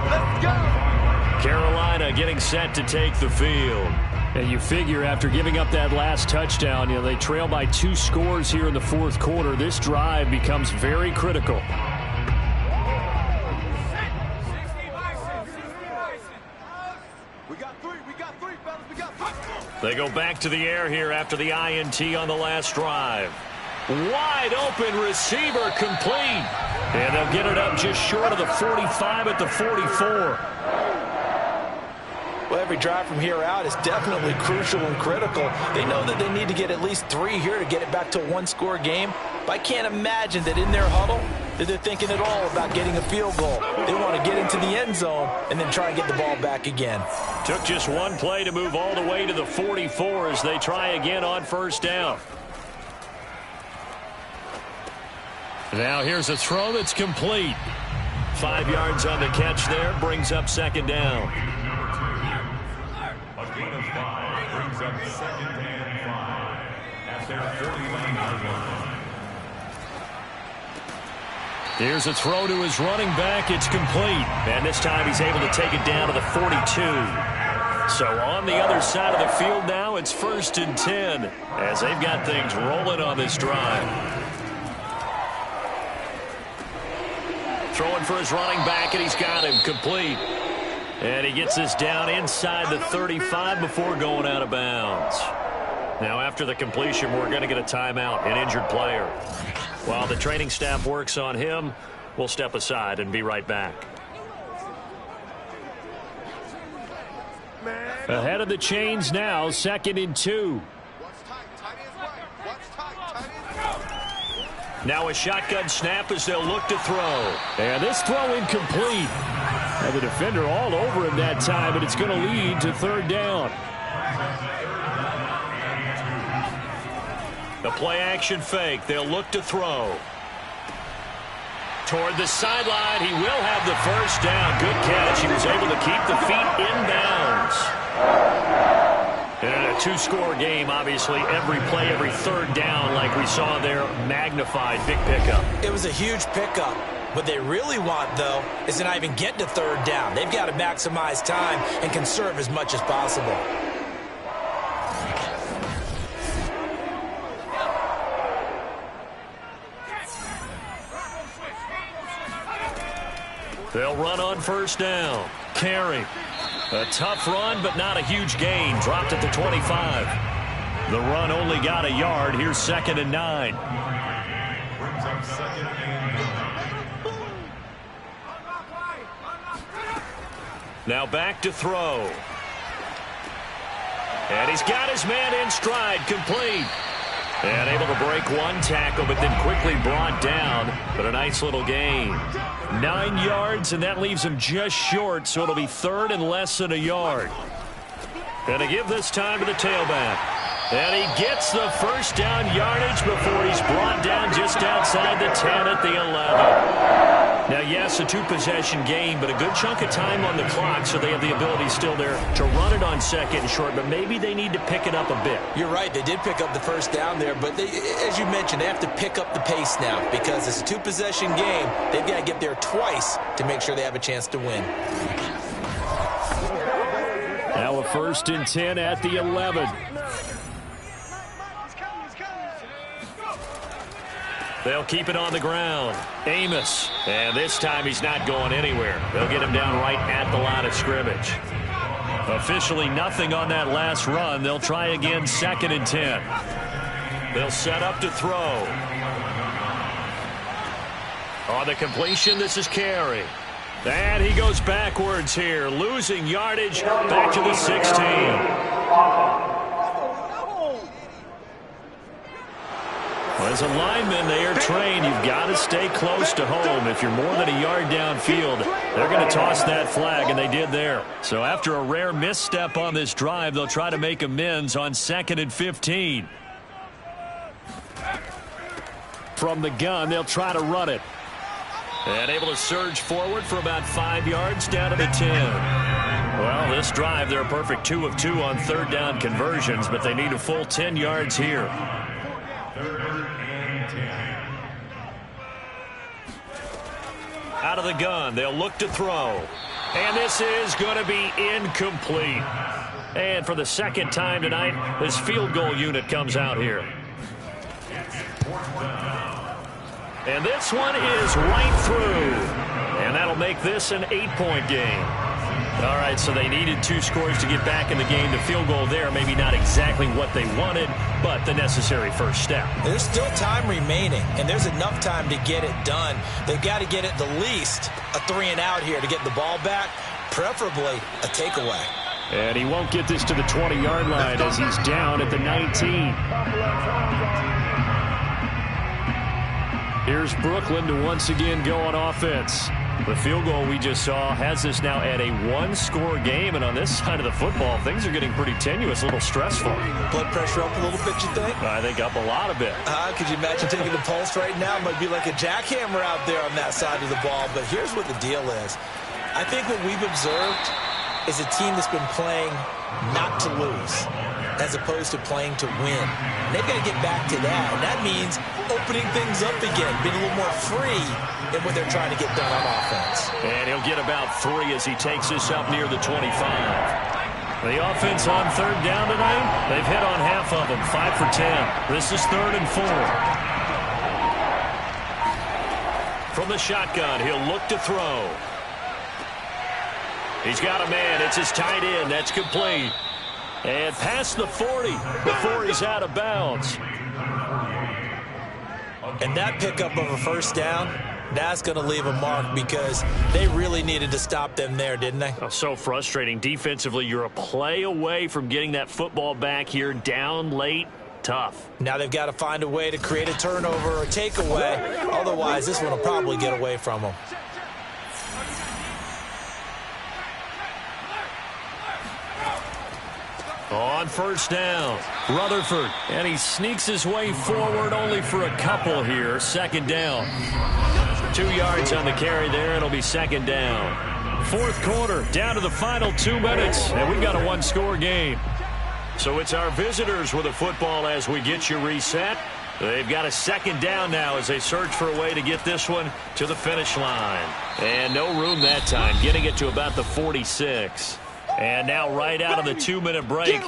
Let's go. Carolina getting set to take the field. And you figure after giving up that last touchdown, they trail by 2 scores here in the 4th quarter. This drive becomes very critical. They go back to the air here after the INT on the last drive. Wide open receiver complete. And they'll get it up just short of the 45 at the 44. Well, every drive from here out is definitely crucial and critical. They know that they need to get at least 3 here to get it back to a 1-score game. But I can't imagine that in their huddle that they're thinking at all about getting a field goal. They want to get into the end zone and then try and get the ball back again. Took just one play to move all the way to the 44 as they try again on first down. Now here's a throw that's complete. 5 yards on the catch there, brings up 2nd down. A gain of 5 brings up 2nd and 5 at their 49-yard line. Here's a throw to his running back. It's complete. And this time he's able to take it down to the 42. So on the other side of the field now, it's 1st and 10 as they've got things rolling on this drive. Throwing for his running back, and he's got him complete. And he gets this down inside the 35 before going out of bounds. Now after the completion, we're going to get a timeout, an injured player. While the training staff works on him, we'll step aside and be right back. Ahead of the chains now, 2nd and 2. Now a shotgun snap as they'll look to throw. And this throw incomplete. And the defender all over him that time, but it's going to lead to 3rd down. The play-action fake. They'll look to throw. Toward the sideline. He will have the first down. Good catch. He was able to keep the feet inbounds. And in a two-score game, obviously, every play, every third down, like we saw there, magnified. Big pickup. It was a huge pickup. What they really want, though, is to not even get to third down. They've got to maximize time and conserve as much as possible. They'll run on first down. Carey. A tough run, but not a huge gain. Dropped at the 25. The run only got a yard. Here's 2nd and 9. Brings up 2nd and 9. Now back to throw. And he's got his man in stride. Complete. And able to break one tackle, but then quickly brought down. But a nice little gain. 9 yards, and that leaves him just short, so it'll be 3rd and less than a yard. And to give this time to the tailback. And he gets the first down yardage before he's brought down just outside the 10 at the 11. Now, yes, a two-possession game, but a good chunk of time on the clock, so they have the ability still there to run it on 2nd and short, but maybe they need to pick it up a bit. You're right. They did pick up the first down there, but they, as you mentioned, they have to pick up the pace now because it's a two-possession game. They've got to get there twice to make sure they have a chance to win. Now a 1st and 10 at the 11. They'll keep it on the ground. Amos. And this time he's not going anywhere. They'll get him down right at the line of scrimmage. Officially nothing on that last run. They'll try again 2nd and 10. They'll set up to throw. On the completion, this is Carey. And he goes backwards here, losing yardage back to the 16. As a lineman, they are trained. You've got to stay close to home. If you're more than a yard downfield, they're going to toss that flag, and they did there. So after a rare misstep on this drive, they'll try to make amends on 2nd and 15. From the gun, they'll try to run it. And able to surge forward for about 5 yards down to the 10. Well, this drive, they're a perfect 2 of 2 on third down conversions, but they need a full 10 yards here. 3rd and 10. Out of the gun, they'll look to throw. And this is going to be incomplete. And for the 2nd time tonight, this field goal unit comes out here. And this one is right through. And that'll make this an 8-point game. All right, so they needed 2 scores to get back in the game. The field goal there, maybe not exactly what they wanted, but the necessary first step. There's still time remaining, and there's enough time to get it done. They've got to get at the least a 3-and-out here to get the ball back, preferably a takeaway. And he won't get this to the 20-yard line as he's down at the 19. Here's Brooklyn to once again go on offense. The field goal we just saw has us now at a 1-score game, and on this side of the football, things are getting pretty tenuous, a little stressful. Blood pressure up a little bit, you think? I think up a lot of it. Could you imagine taking the pulse right now? It might be like a jackhammer out there on that side of the ball, but here's what the deal is. I think what we've observed is a team that's been playing not to lose as opposed to playing to win. And they've got to get back to that, and that means opening things up again, being a little more free in what they're trying to get done on offense. And he'll get about 3 as he takes this up near the 25. The offense on third down tonight, they've hit on half of them, 5 for 10. This is 3rd and 4. From the shotgun, he'll look to throw. He's got a man. It's his tight end. That's complete. And past the 40 before he's out of bounds. And that pickup of a first down, that's going to leave a mark because they really needed to stop them there, didn't they? Oh, so frustrating. Defensively, you're a play away from getting that football back here down late. Tough. Now they've got to find a way to create a turnover or takeaway. Otherwise, this one will probably get away from them. On first down, Rutherford, and he sneaks his way forward only for a couple here. Second down. 2 yards on the carry there. It'll be second down. Fourth quarter, down to the final 2 minutes, and we've got a one-score game. So it's our visitors with the football as we get you reset. They've got a second down now as they search for a way to get this one to the finish line. And no room that time, getting it to about the 46. And now right out of the 2-minute break,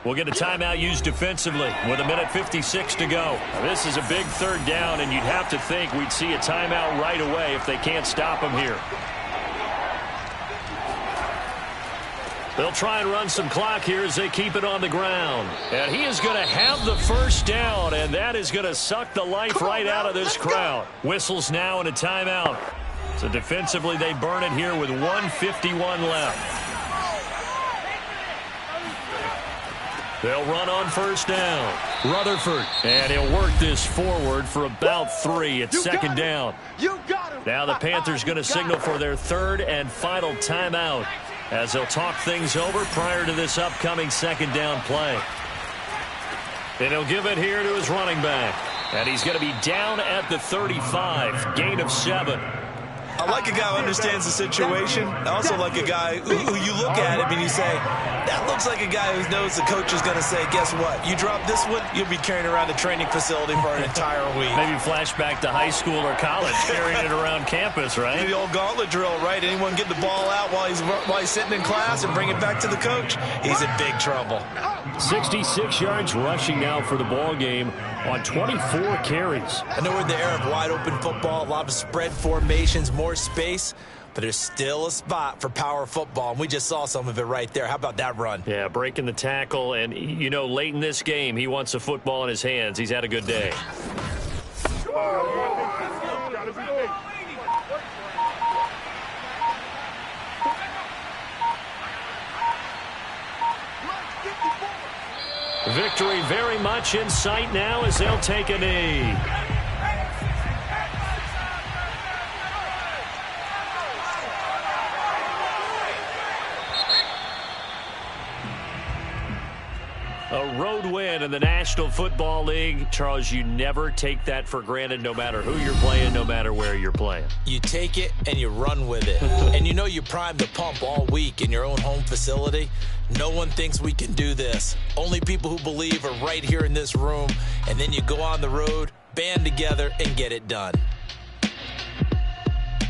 we'll get a timeout used defensively with 1:56 to go. Now, this is a big third down, and you'd have to think we'd see a timeout right away if they can't stop them here. They'll try and run some clock here as they keep it on the ground. And he is going to have the first down, and that is going to suck the life right out of this crowd. Whistles now and a timeout. So defensively, they burn it here with 1:51 left. They'll run on first down. Rutherford, and he'll work this forward for about 3. It's second down. Now the Panthers going to signal for their third and final timeout as they'll talk things over prior to this upcoming second down play. And he'll give it here to his running back. And he's going to be down at the 35, gain of 7. I like a guy who understands the situation. I also like a guy who you look at him and you say, that looks like a guy who knows the coach is going to say, guess what? You drop this one, you'll be carrying around the training facility for an entire week. Maybe flashback to high school or college, carrying it around campus, right? The old gauntlet drill, right? Anyone get the ball out while he's sitting in class and bring it back to the coach? He's in big trouble. 66 yards rushing now for the ball game on 24 carries. I know we're in the era of wide-open football, a lot of spread formations, more space, but there's still a spot for power football, and we just saw some of it right there. How about that run? Yeah, breaking the tackle, and, you know, late in this game, he wants the football in his hands. He's had a good day. Victory very much in sight now as they'll take a knee. A road win in the National Football League. Charles, you never take that for granted no matter who you're playing, no matter where you're playing. You take it and you run with it. And you know you primed the pump all week in your own home facility. No one thinks we can do this. Only people who believe are right here in this room. And then you go on the road, band together, and get it done.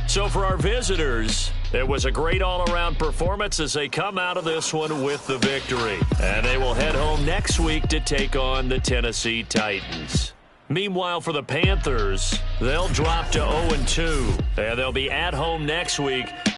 So for our visitors, it was a great all-around performance as they come out of this one with the victory. And they will head home next week to take on the Tennessee Titans. Meanwhile, for the Panthers, they'll drop to 0-2, and they'll be at home next week